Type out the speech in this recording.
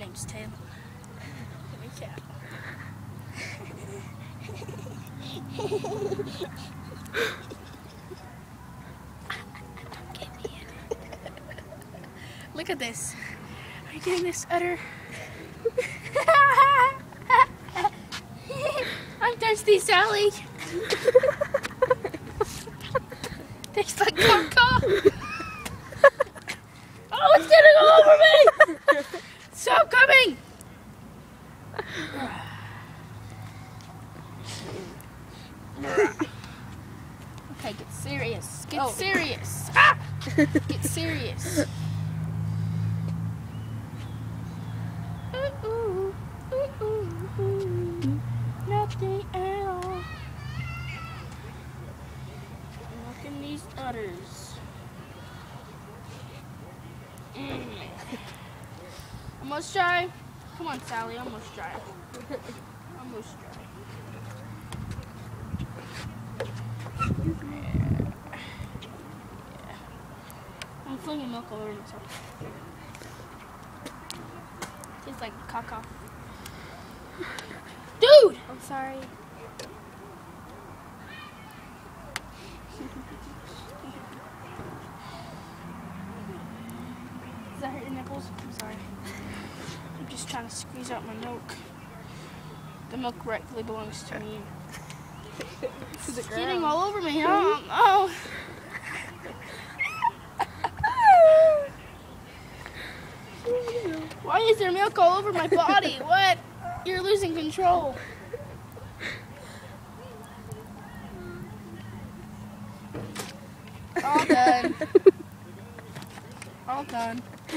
name's Tim. Yeah. Look at this. Are you getting this udder? I'm thirsty, Sally. Tastes like caca. Oh, it's getting all over me! Stop coming! Okay, get serious. Get serious. Ah! Get serious. Ooh, ooh, ooh, ooh. Nothing at all. Look in these udders. Almost dry. Come on, Sally. Almost dry. Almost dry. Yeah. I'm flinging milk all over myself. Tastes like caca. Dude! I'm sorry. Does that hurt your nipples? I'm sorry. I'm just trying to squeeze out my milk. The milk rightfully belongs to me. It's Getting all over me. Oh. Why is there milk all over my body? What? You're losing control. All done. All done.